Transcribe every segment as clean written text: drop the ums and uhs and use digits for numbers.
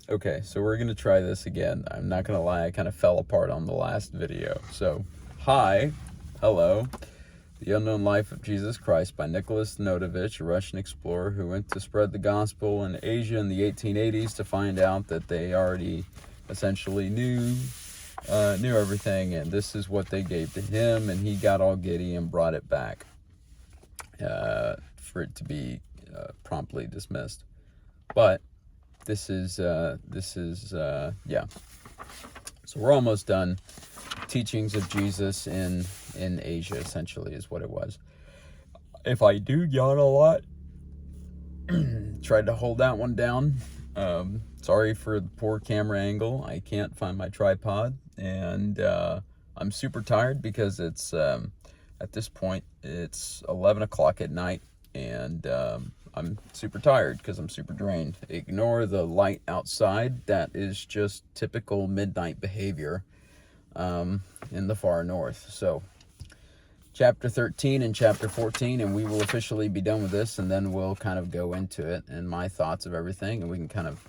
Okay, so we're going to try this again. I'm not going to lie, I kind of fell apart on the last video. So, hi, hello, The Unknown Life of Jesus Christ by Nicholas Notovich, a Russian explorer who went to spread the gospel in Asia in the 1880s to find out that they already essentially knew everything, and this is what they gave to him, and he got all giddy and brought it back for it to be promptly dismissed. But this is yeah. So we're almost done. Teachings of Jesus in Asia, essentially, is what it was. If I do yawn a lot, tried to hold that one down. Sorry for the poor camera angle. I can't find my tripod, and I'm super tired because it's at this point it's 11 o'clock at night, and I'm super tired because I'm super drained. Ignore the light outside. That is just typical midnight behavior in the far north. So chapter 13 and chapter 14, and we will officially be done with this, and then we'll kind of go into it and my thoughts of everything, and we can kind of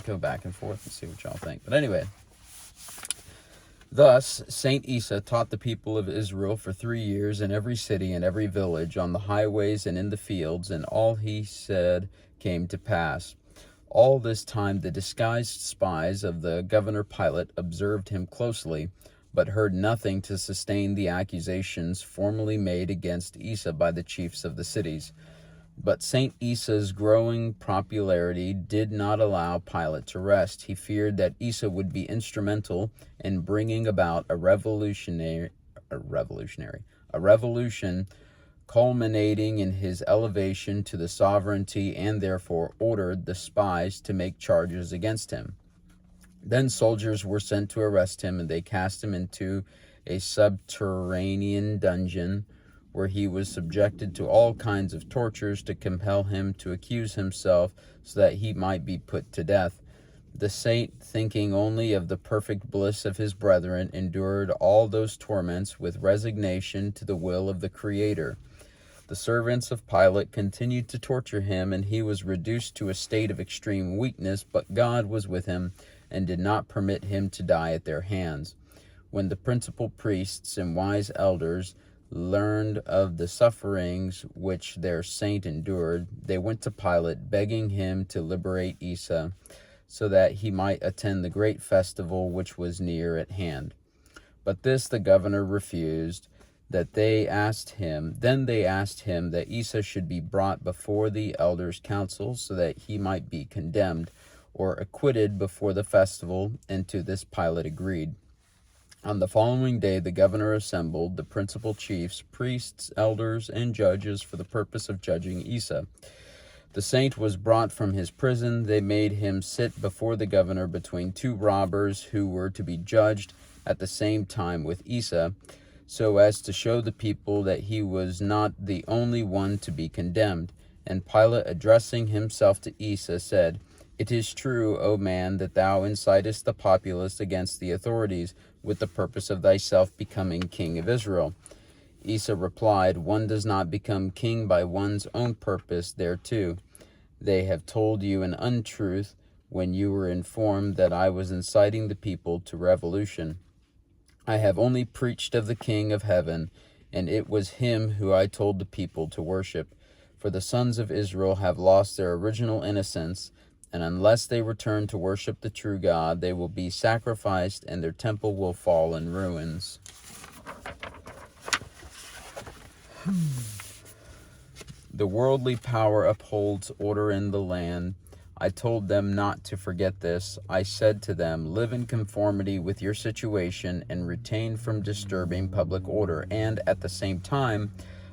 go back and forth and see what y'all think. But anyway, thus Saint Isa taught the people of Israel for 3 years in every city and every village, on the highways and in the fields, and all he said came to pass. All this time the disguised spies of the governor Pilate observed him closely, but heard nothing to sustain the accusations formally made against Isa by the chiefs of the cities. But Saint Isa's growing popularity did not allow Pilate to rest. He feared that Isa would be instrumental in bringing about a revolution culminating in his elevation to the sovereignty, and therefore ordered the spies to make charges against him. Then soldiers were sent to arrest him, and they cast him into a subterranean dungeon, where he was subjected to all kinds of tortures to compel him to accuse himself, so that he might be put to death. The saint, thinking only of the perfect bliss of his brethren, endured all those torments with resignation to the will of the Creator. The servants of Pilate continued to torture him, and he was reduced to a state of extreme weakness, but God was with him and did not permit him to die at their hands. When the principal priests and wise elders learned of the sufferings which their saint endured, they went to Pilate, begging him to liberate Isa, so that he might attend the great festival which was near at hand. But this the governor refused. Then they asked him that Isa should be brought before the elders' council, so that he might be condemned or acquitted before the festival, and to this Pilate agreed. On the following day the governor assembled the principal chiefs, priests, elders, and judges for the purpose of judging Isa. The saint was brought from his prison. They made him sit before the governor between two robbers who were to be judged at the same time with Isa, so as to show the people that he was not the only one to be condemned. And Pilate, addressing himself to Isa, said, "It is true, O man, that thou incitest the populace against the authorities, with the purpose of thyself becoming king of Israel." Isa replied, "One does not become king by one's own purpose thereto. They have told you an untruth when you were informed that I was inciting the people to revolution. I have only preached of the King of heaven, and it was him who I told the people to worship. For the sons of Israel have lost their original innocence, and unless they return to worship the true God, they will be sacrificed, and their temple will fall in ruins." The worldly power upholds order in the land. I told them not to forget this. I said to them, live in conformity with your situation and retain from disturbing public order. And at the same time,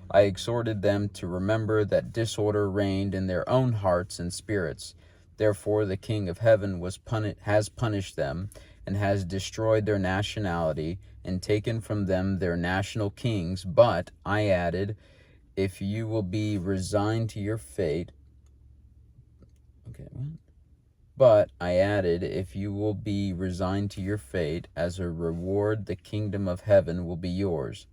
I exhorted them to remember that disorder reigned in their own hearts and spirits. Therefore, the King of heaven has punished them, and has destroyed their nationality, and taken from them their national kings. But, I added, if you will be resigned to your fate, if you will be resigned to your fate, as a reward, the kingdom of heaven will be yours.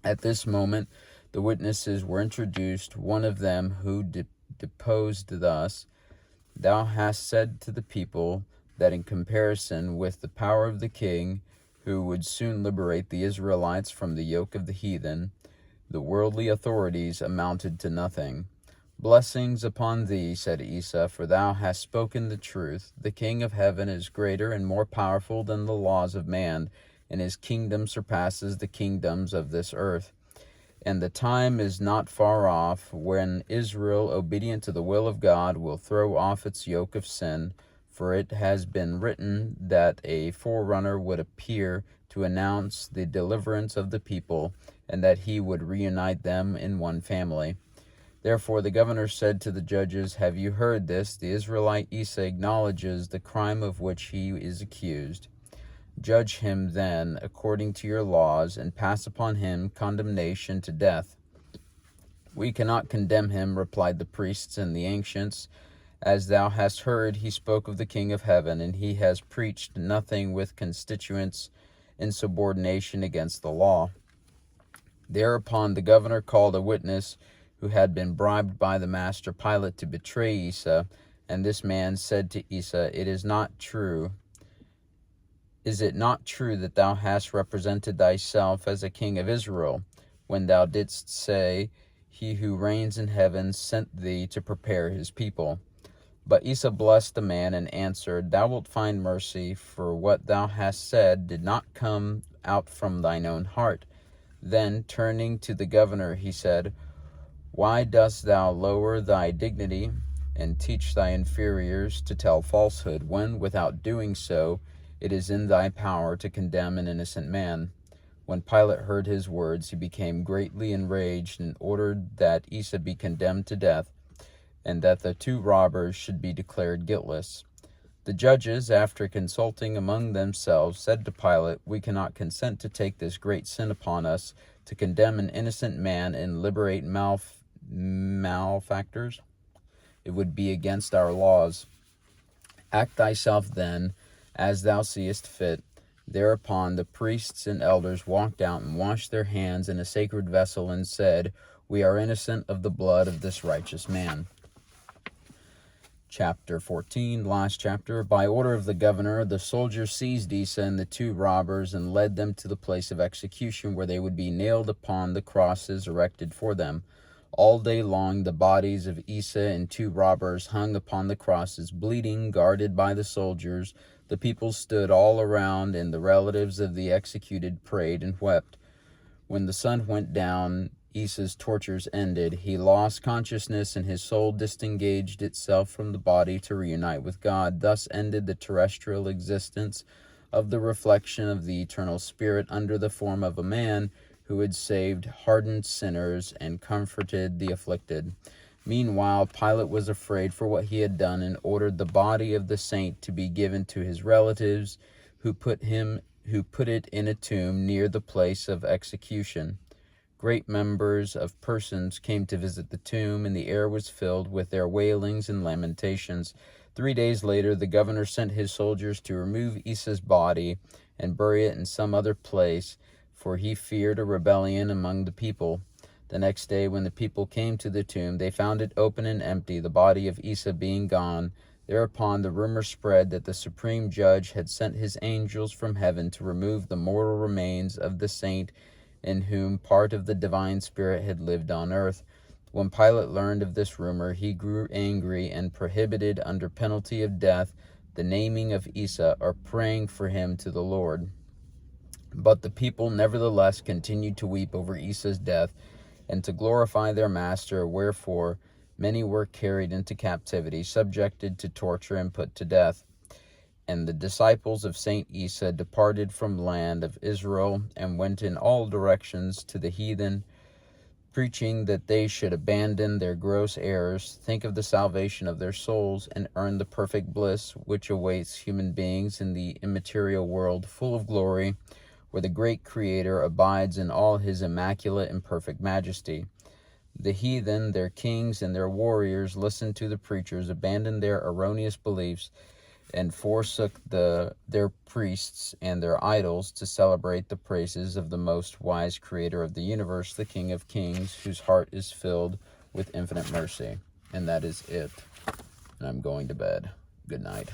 At this moment, the witnesses were introduced, one of them who deposed thus, "Thou hast said to the people that in comparison with the power of the king, who would soon liberate the Israelites from the yoke of the heathen, the worldly authorities amounted to nothing. Blessings upon thee, said Asa, for thou hast spoken the truth. The King of heaven is greater and more powerful than the laws of man, and his kingdom surpasses the kingdoms of this earth. And the time is not far off when Israel, obedient to the will of God, will throw off its yoke of sin, for it has been written that a forerunner would appear to announce the deliverance of the people, and that he would reunite them in one family. Therefore the governor said to the judges, Have you heard this? The Israelite Asa acknowledges the crime of which he is accused. Judge him then according to your laws, and pass upon him condemnation to death. We cannot condemn him, replied the priests and the ancients. As thou hast heard, he spoke of the King of heaven, and he has preached nothing with constituents in subordination against the law. Thereupon the governor called a witness who had been bribed by the master Pilate to betray Asa, and this man said to Asa, Is it not true that thou hast represented thyself as a king of Israel, when thou didst say, He who reigns in heaven sent thee to prepare his people? But Asa blessed the man and answered, Thou wilt find mercy, for what thou hast said did not come out from thine own heart. Then, turning to the governor, he said, Why dost thou lower thy dignity and teach thy inferiors to tell falsehood, when, without doing so, it is in thy power to condemn an innocent man? When Pilate heard his words, he became greatly enraged and ordered that Asa be condemned to death, and that the two robbers should be declared guiltless. The judges, after consulting among themselves, said to Pilate, We cannot consent to take this great sin upon us, to condemn an innocent man and liberate malefactors. It would be against our laws. Act thyself then as thou seest fit. Thereupon the priests and elders walked out and washed their hands in a sacred vessel and said, We are innocent of the blood of this righteous man. Chapter 14, last chapter. By order of the governor, the soldiers seized Asa and the two robbers and led them to the place of execution, where they would be nailed upon the crosses erected for them. All day long the bodies of Asa and two robbers hung upon the crosses, bleeding, guarded by the soldiers. The people stood all around, and the relatives of the executed prayed and wept. When the sun went down, Asa's tortures ended. He lost consciousness, and his soul disengaged itself from the body to reunite with God. Thus ended the terrestrial existence of the reflection of the eternal Spirit under the form of a man who had saved hardened sinners and comforted the afflicted. Meanwhile, Pilate was afraid for what he had done and ordered the body of the saint to be given to his relatives, who put it in a tomb near the place of execution. Great numbers of persons came to visit the tomb, and the air was filled with their wailings and lamentations. 3 days later, the governor sent his soldiers to remove Asa's body and bury it in some other place, for he feared a rebellion among the people. The next day, when the people came to the tomb, they found it open and empty, the body of Asa being gone. Thereupon the rumor spread that the supreme judge had sent his angels from heaven to remove the mortal remains of the saint, in whom part of the divine spirit had lived on earth. When Pilate learned of this rumor, he grew angry and prohibited, under penalty of death, the naming of Asa or praying for him to the Lord. But the people nevertheless continued to weep over Asa's death and to glorify their master, wherefore many were carried into captivity, subjected to torture, and put to death. And the disciples of Saint Asa departed from the land of Israel and went in all directions to the heathen, preaching that they should abandon their gross errors, think of the salvation of their souls, and earn the perfect bliss which awaits human beings in the immaterial world full of glory, where the great Creator abides in all his immaculate and perfect majesty. The heathen, their kings and their warriors, listened to the preachers, abandoned their erroneous beliefs, and forsook their priests and their idols to celebrate the praises of the most wise Creator of the universe, the King of Kings, whose heart is filled with infinite mercy. And that is it. And I'm going to bed. Good night.